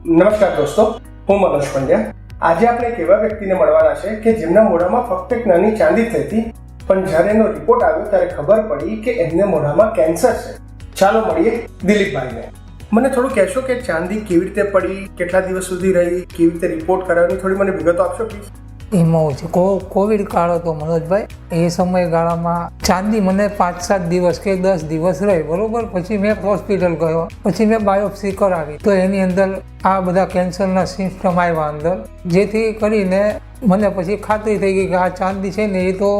નમસ્કાર દોસ્તો, હું મનોજ પંડ્યા. આજે આપણે એક એવા વ્યક્તિને મળવાના છે કે જેમના મોઢામાં ફક્ત એક નાની ચાંદી થઈ હતી, પણ જ્યારે એનો રિપોર્ટ આવ્યો ત્યારે ખબર પડી કે એમને મોઢામાં કેન્સર છે. ચાલો મળીએ દિલીપભાઈને. મને થોડું કહેશો કે ચાંદી કેવી રીતે પડી, કેટલા દિવસ સુધી રહી, કેવી રીતે રિપોર્ટ કરાવવાની, થોડી મને વિગતો આપશો પ્લીઝ. એમાં છે કોવિડ કાળ હતો મનોજભાઈ. એ સમયગાળામાં ચાંદી મને 5-7 દિવસ કે 10 દિવસ રહી, બરોબર. પછી મેં હોસ્પિટલ ગયો, પછી મેં બાયોપ્સી કરાવી, તો એની અંદર આ બધા કેન્સરના સિમ્પટમ આવ્યા અંદર, જેથી કરીને મને પછી ખાતરી થઈ ગઈ કે આ ચાંદી છે ને એ તો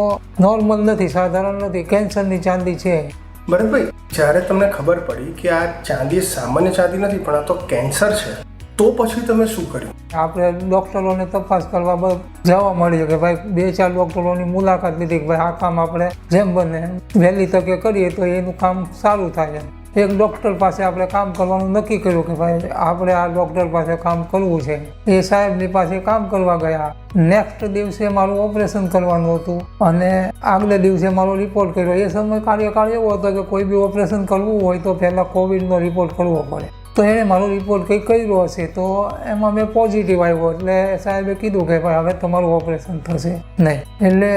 નોર્મલ નથી, સાધારણ નથી, કેન્સરની ચાંદી છે. ભરતભાઈ, જ્યારે તમને ખબર પડી કે આ ચાંદી સામાન્ય ચાંદી નથી પણ આ તો કેન્સર છે, તો પછી તમે શું કર્યું? આપણે ડૉક્ટરોને તપાસ કરવા જવા મળ્યું કે ભાઈ 2-4 ડૉક્ટરોની મુલાકાત લીધી કે ભાઈ આ કામ આપણે જેમ બને વહેલી તકે કરીએ તો એનું કામ સારું થાય. એક ડૉક્ટર પાસે આપણે કામ કરવાનું નક્કી કર્યું કે ભાઈ આપણે આ ડૉક્ટર પાસે કામ કરવું છે. એ સાહેબની પાસે કામ કરવા ગયા. નેક્સ્ટ દિવસે મારું ઓપરેશન કરવાનું હતું અને આગલે દિવસે મારો રિપોર્ટ કર્યો. એ સમય કાર્યકાળ એવો હતો કે કોઈ બી ઓપરેશન કરવું હોય તો પહેલાં કોવિડનો રિપોર્ટ કરવો પડે. તો એણે મારો રિપોર્ટ કંઈક કર્યો હશે, તો એમાં મેં પોઝિટિવ આવ્યો. એટલે સાહેબે કીધું કે ભાઈ હવે તમારું ઓપરેશન થશે નહીં. એટલે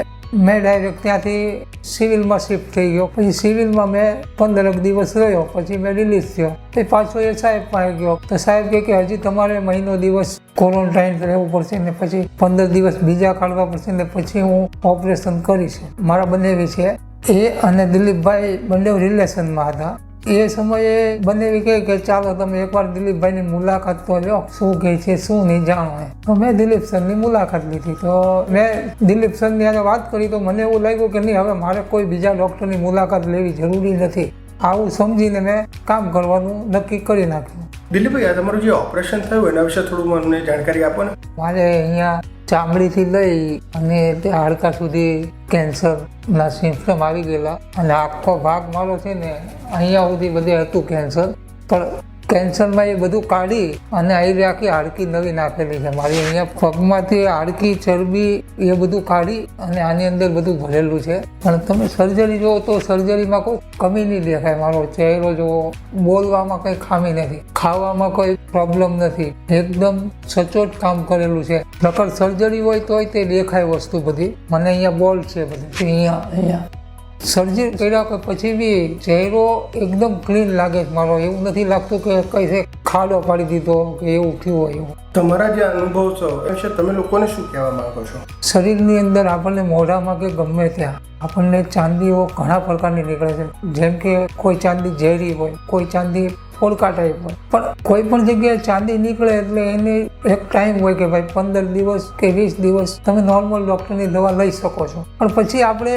મેં ડાયરેક્ટ ત્યાંથી સિવિલમાં શિફ્ટ થઈ ગયો. પછી સિવિલમાં મેં 15 દિવસ રહ્યો, પછી મેં રિલીઝ થયો. પછી પાછો એ સાહેબ પાસે ગયો, તો સાહેબ કહે કે હજી તમારે મહિનો દિવસ ક્વોરન્ટાઇન રહેવું પડશે ને પછી 15 દિવસ બીજા કાઢવા પડશે ને પછી હું ઓપરેશન કરીશ. મારા બંનેવી છે એ અને દિલીપભાઈ બંને રિલેશનમાં હતા. એ સમયે બંને કહે કે ચાલો તમે એકવાર દિલીપભાઈની મુલાકાત તો લો, શું કહે છે શું નહીં જાણો. તો મેં દિલીપ સરની મુલાકાત લીધી. તો મેં દિલીપ સરની સાથે વાત કરી તો મને એવું લાગ્યું કે નહીં, હવે મારે કોઈ બીજા ડૉક્ટરની મુલાકાત લેવી જરૂરી નથી. આવું સમજીને મેં કામ કરવાનું નક્કી કરી નાખ્યું. દિલીપભાઈ, આ તમારું જે ઓપરેશન થયું એના વિશે થોડું મને જાણકારી આપો ને. મારે અહીંયા ચામડીથી લઈ અને તે હાડકા સુધી કેન્સરના સિમ્પટમ આવી ગયેલા અને આખો ભાગ મારો છે ને અહીંયા સુધી બધે હતું કેન્સર. પણ કેન્સરમાં એ બધું કાઢી અને અહીં આખી હાડકી નવી નાખેલી છે મારી. અહીંયા પગમાંથી હાડકી, ચરબી એ બધું કાઢી અને આની અંદર બધું ભરેલું છે. પણ તમે સર્જરી જુઓ તો સર્જરીમાં કોઈ કમી નહીં દેખાય. મારો ચહેરો જુઓ, બોલવામાં કંઈ ખામી નથી, ખાવામાં કોઈ પ્રોબ્લેમ નથી, એકદમ સચોટ કામ કરેલું છે. નકર સર્જરી હોય તોય તે દેખાય વસ્તુ બધી. મને અહીંયા બોલ્ડ છે બધી, અહીંયા સર્જરી કર્યા પછી બી ચહેરો એકદમ ક્લીન લાગે છે મારો. એવું નથી લાગતું કે કઈ છે ખાડો પાડી દીધો કે એવું થયું હોય એવું. તમારા જે અનુભવ છો એ વિશે તમે લોકોને શું કહેવા માંગો છો? શરીરની અંદર આપણને મોઢામાં કે ગમે ત્યાં આપણને ચાંદીઓ ઘણા પ્રકારની નીકળે છે. જેમ કે કોઈ ચાંદી ઝેરી હોય, કોઈ ચાંદી ફોડકા ટાઈપ હોય. પણ કોઈ પણ જગ્યાએ ચાંદી નીકળે એટલે એને એક ટાઈમ હોય કે ભાઈ 15 દિવસ કે 20 દિવસ તમે નોર્મલ ડૉક્ટરની દવા લઈ શકો છો. પણ પછી આપણે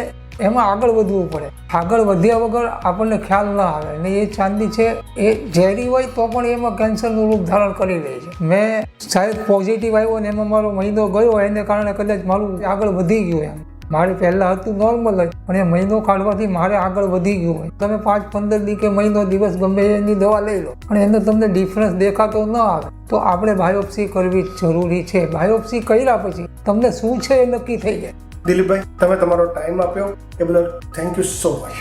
એમાં આગળ વધવું પડે. આગળ વધ્યા વગર આપણને ખ્યાલ ના આવે. ને એ ચાંદી છે એ ઝેરી હોય તો પણ એમાં કેન્સરનું રૂપ ધારણ કરી લે છે. મેં સાહેબ પોઝિટિવ આવ્યો ને એમાં મારો મહિનો ગયો, એને કારણે કદાચ મારું આગળ વધી ગયું. એમ મારે પહેલાં હતું નોર્મલ જ, પણ એ મહિનો કાઢવાથી મારે આગળ વધી ગયું હોય. તમે 5-15 દી કે મહિનો દિવસ ગમે એની દવા લઈ લો પણ એનો તમને ડિફરન્સ દેખાતો ન આવે તો આપણે બાયોપ્સી કરવી જરૂરી છે. બાયોપ્સી કર્યા પછી તમને શું છે એ નક્કી થઈ જાય. દિલીપભાઈ, તમે તમારો ટાઈમ આપ્યો એ બદલ થેન્ક યુ સો મચ.